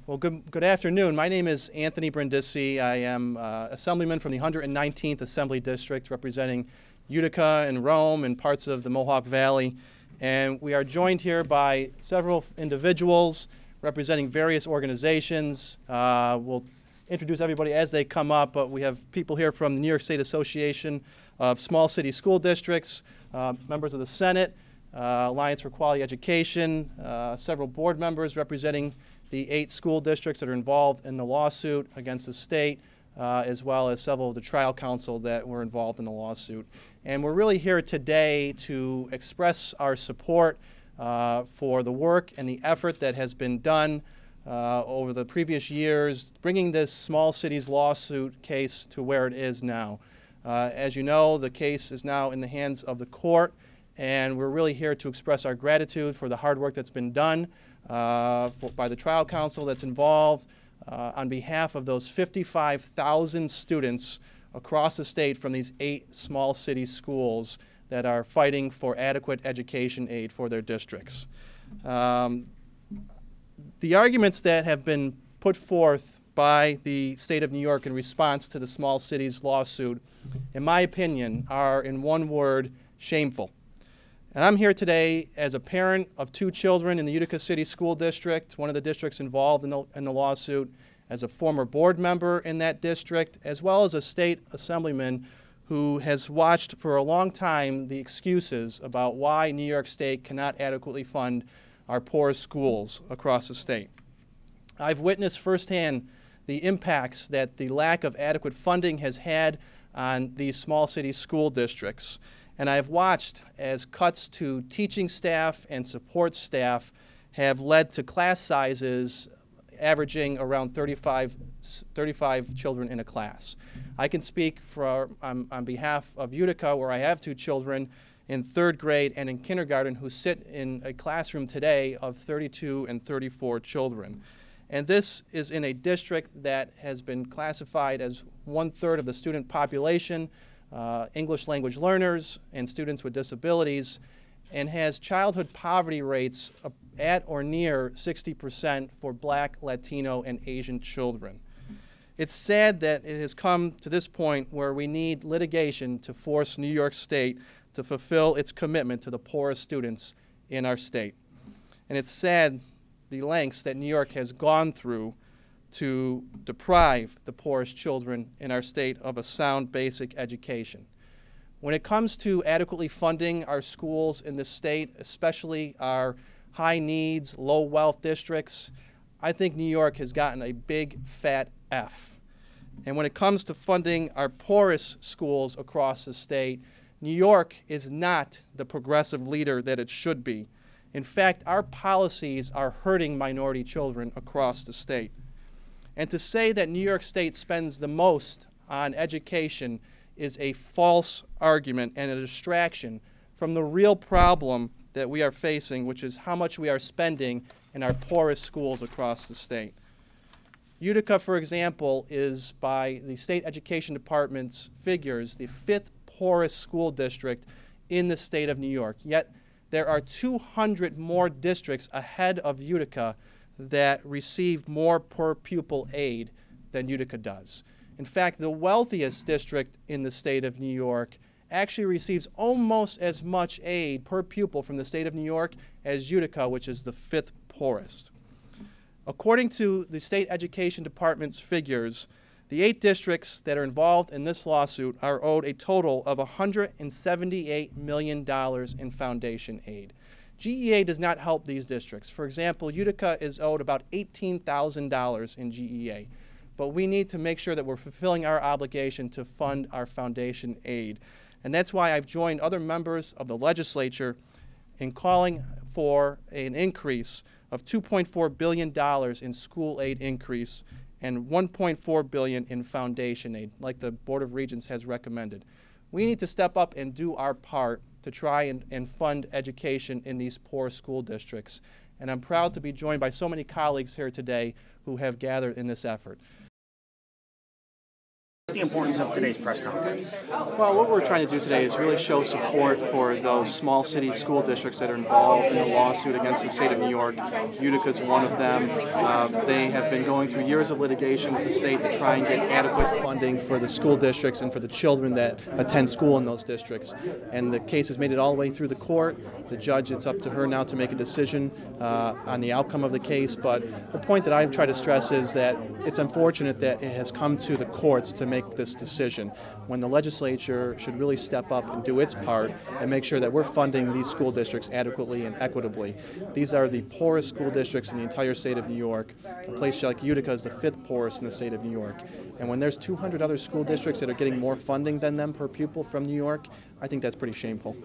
Well, good afternoon. My name is Anthony Brindisi. I am Assemblyman from the 119th Assembly District, representing Utica and Rome and parts of the Mohawk Valley. And we are joined here by several individuals representing various organizations. We'll introduce everybody as they come up, but we have people here from the New York State Association of Small City School Districts, members of the Senate, Alliance for Quality Education, several board members representing the 8 school districts that are involved in the lawsuit against the state, as well as several of the trial counsel that were involved in the lawsuit. And we're really here today to express our support for the work and the effort that has been done over the previous years, bringing this small cities lawsuit case to where it is now. As you know, the case is now in the hands of the court, and we're really here to express our gratitude for the hard work that's been done by the trial counsel that's involved on behalf of those 55,000 students across the state from these 8 small city schools that are fighting for adequate education aid for their districts. The arguments that have been put forth by the state of New York in response to the small cities lawsuit, in my opinion, are in one word, shameful. And I'm here today as a parent of 2 children in the Utica City School District, one of the districts involved in the lawsuit, as a former board member in that district, as well as a state assemblyman who has watched for a long time the excuses about why New York State cannot adequately fund our poorest schools across the state. I've witnessed firsthand the impacts that the lack of adequate funding has had on these small city school districts. And I've watched as cuts to teaching staff and support staff have led to class sizes averaging around 35 children in a class. I can speak on behalf of Utica, where I have 2 children in 3rd grade and in kindergarten who sit in a classroom today of 32 and 34 children. And this is in a district that has been classified as 1/3 of the student population, English language learners and students with disabilities, and has childhood poverty rates at or near 60% for Black, Latino, and Asian children. It's sad that it has come to this point where we need litigation to force New York State to fulfill its commitment to the poorest students in our state. And it's sad the lengths that New York has gone through to deprive the poorest children in our state of a sound basic education. When it comes to adequately funding our schools in this state, especially our high needs, low wealth districts, I think New York has gotten a big fat F. And when it comes to funding our poorest schools across the state, New York is not the progressive leader that it should be. In fact, our policies are hurting minority children across the state. And to say that New York State spends the most on education is a false argument and a distraction from the real problem that we are facing, which is how much we are spending in our poorest schools across the state. Utica, for example, is, by the State Education Department's figures, the 5th poorest school district in the state of New York. Yet there are 200 more districts ahead of Utica that receive more per pupil aid than Utica does. In fact, the wealthiest district in the state of New York actually receives almost as much aid per pupil from the state of New York as Utica, which is the 5th poorest. According to the State Education Department's figures, the 8 districts that are involved in this lawsuit are owed a total of $178 million in foundation aid. GEA does not help these districts. For example, Utica is owed about $18,000 in GEA, but we need to make sure that we're fulfilling our obligation to fund our foundation aid. And that's why I've joined other members of the legislature in calling for an increase of $2.4 billion in school aid increase and $1.4 billion in foundation aid, like the Board of Regents has recommended. We need to step up and do our part to try and fund education in these poor school districts. And I'm proud to be joined by so many colleagues here today who have gathered in this effort. the importance of today's press conference? Well, what we're trying to do today is really show support for those small city school districts that are involved in the lawsuit against the state of New York. Utica is one of them. They have been going through years of litigation with the state to try and get adequate funding for the school districts and for the children that attend school in those districts. And the case has made it all the way through the court. The judge, it's up to her now to make a decision on the outcome of the case. But the point that I try to stress is that it's unfortunate that it has come to the courts to make this decision, when the legislature should really step up and do its part and make sure that we're funding these school districts adequately and equitably. These are the poorest school districts in the entire state of New York. A place like Utica is the 5th poorest in the state of New York. And when there's 200 other school districts that are getting more funding than them per pupil from New York, I think that's pretty shameful.